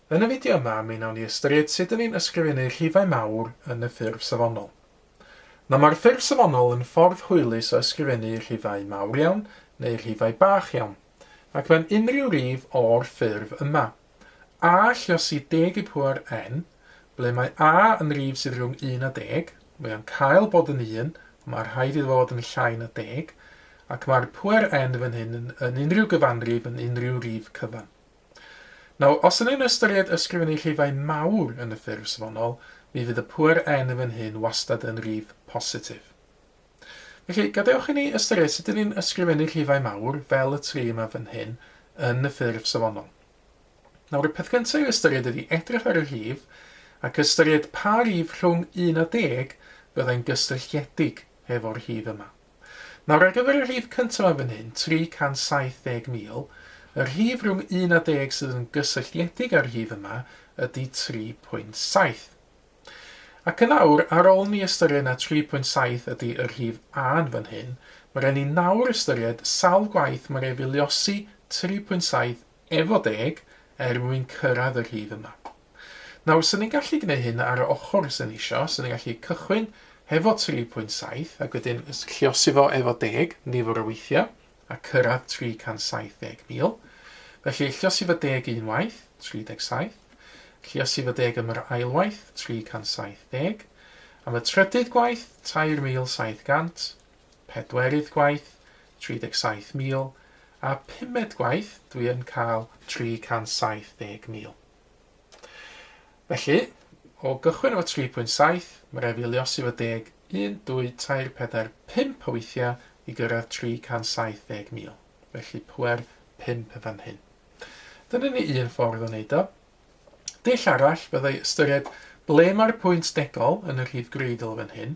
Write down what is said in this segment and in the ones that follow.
Yn y fideo yma, mi wnawn ni ystyried sut ydyn ni'n ysgrifennu rhifau mawr yn y ffurf safonol. Mae'r ffurf safonol yn ffordd hwylus o ysgrifennu rhifau mawr iawn neu rhifau bach iawn, ac mewn unrhyw rhif o'r ffurf yma. A lluosi 10 i pŵer n, ble mae a yn rhif sydd rhwng 1 a 10, mae o'n cael bod yn 1, mae'r rhaid iddo fod yn llai na 10, ac mae'r pŵer n fan hyn yn unrhyw gyfanrif yn unrhyw rhif cyfan. Nawr, os ydyn ni'n ystyried ysgrifennu rhifau mawr yn y ffurf safonol, mi fydd y pŵer n fan hyn wastad yn rhif positif. Felly, gadewch i ni ystyried sut ydyn ni'n ysgrifennu rhifau mawr fel y tri yma fan hyn yn y ffurf safonol. Nawr, y peth cyntaf i'w ystyried ydy edrych ar y rhif ac ystyried pa rhif rhwng 1 a 10 byddai'n gysylltiedig efo'r rhif yma. Nawr, ar gyfer y rhif cyntaf yma fan hyn, 370,000, y rhif rhwng 1 a 10 sydd yn gysylltiedig â'r rhif yma ydy 3.7. Ac yn awr, ar ôl ni ystyried na 3.7 ydy y rhif a'n fan hyn, mae rhaid ni nawr ystyried sawl gwaith mae'n ei filiosi 3.7 efo 10 mwyn cyrraedd y rhif yma. Nawr, sy'n ni'n gallu gwneud hyn ar y ochr sy'n isio, sy'n ni'n gallu cychwyn hefo 3.7 ac wedyn lluosi fo efo 10 nifer o weithiau a cyrraedd 370,000. Felly, lluosi fo 10 unwaith, 37, lluosi fo 10 am yr ailwaith, 370, am y trydydd gwaith, 3,700, pedwerydd gwaith, 37,000, a pumed gwaith, dwi yn cael 370,000. Felly, o gychwyn efo 3.7, mae rhaid fi liosi fo 10, 1, 2, 3, 4, 5 o weithiau i gyrraedd 370,000. Felly pŵer 5 fan hyn. Dyna ni un ffordd o wneud o. Dull arall byddai ystyried ble mae'r pwynt degol yn y rhif greidl fan hyn.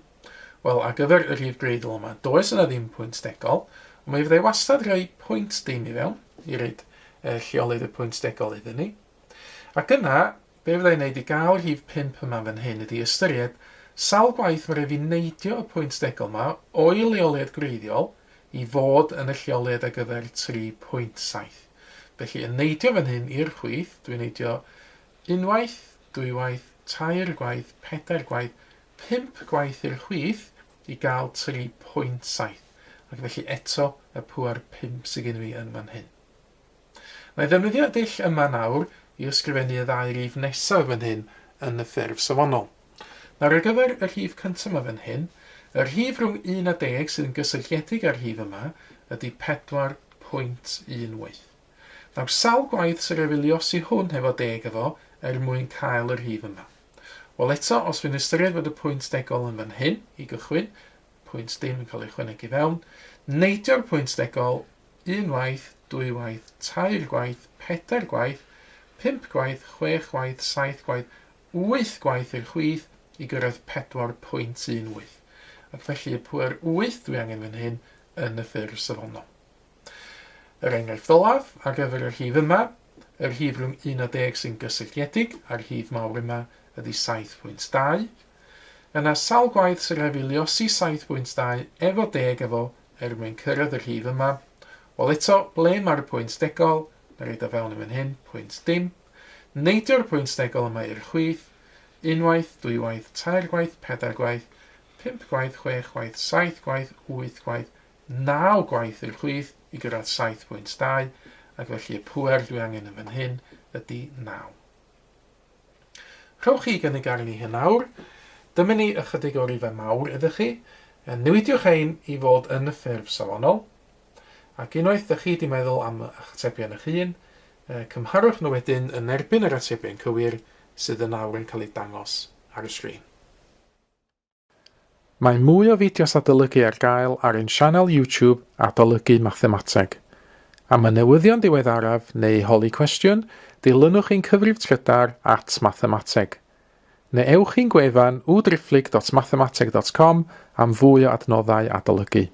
Wel, ar gyfer y rhif greidl yma, does yna ddim pwynt degol, ond mae fyddai wastad rhoi pwynt dim i fewn, i roed lleolydd y pwynt degol iddyn ni. Ac yna, be fyddai wneud i gael rhif 5 yma fan hyn ydy ystyried sawl gwaith mae rhaid fi neidio y pwynt degol yma o'i leoliad greiddiol i fod yn y lleoliad ar gyfer 3.7. Felly, yn neidio fan hyn i'r chwith, dwi'n neidio unwaith, dwywaith, 3 gwaith, 4 gwaith, 5 gwaith i'r chwith i gael 3.7. Ac felly eto y pŵer 5 sydd gen fi yn fan hyn. Na i ddefnyddio y dull yma nawr i ysgrifennu y ddau rhif nesaf fan hyn yn y ffurf safonol. Nawr, ar gyfer y rhif cyntaf yma fan hyn, y rhif rhwng 1 a 10 sydd yn gysylltiedig â'r rhif yma ydy 4.18. Nawr, sawl gwaith sy'n refiliosi hwn hefo 10 efo mwyn cael yr rhif yma. Wel eto, os fi'n ystyried fod y pwynt degol yn fan hyn i gychwyn, pwynt dim yn cael ei chwynegu fewn, neidio'r pwynt degol unwaith, dwywaith, 3 gwaith, 4 gwaith, 5 gwaith, 6 gwaith, 7 gwaith, 8 gwaith i'r chwith i gyrraedd 4.18. Ac felly y pŵer 8 dwi angen fan hyn yn y ffurf safonol. Yr enghraifft olaf ar gyfer y rhif yma, y rhif rhwng 1 a 10 sy'n gysylltiedig a'r rhif mawr yma ydy 7.2. Yna sawl gwaith sy'n rhaid fi liosi 7.2 efo 10 efo mwyn cyrraedd y rhif yma. Wel eto, ble mae'r pwynt degol, na reid o fewn yn fan hyn, pwynt dim. Neidio'r pwynt degol yma i'r chwith, unwaith, dwywaith, 3 gwaith, 4 gwaith, 5 gwaith, 6 gwaith, 7 gwaith, 8 gwaith, 9 gwaith i'r chwith i gyrraedd 7.2, ac felly y pŵer dwi angen yn fan hyn ydy 9. Rhowch chi gynnig arni hyn nawr. Dyma ni ychydig o rifau mawr ydych chi. Newidiwch ein i fod yn y ffurf safonol. Ac unwaith ydych chi wedi meddwl am eich atebion eich hun, cymharwch nhw wedyn yn erbyn yr atebion cywir sydd yn nawr yn cael ei dangos ar y sgrin. Mae mwy o fideos adolygu ar gael ar ein sianel YouTube Adolygu Mathemateg. Am y newyddion diweddaraf neu holi cwestiwn, dilynwch ein cyfrif trydar @mathemateg. Neu ewch i'n gwefan www.mathemateg.com am fwy o adnoddau adolygu.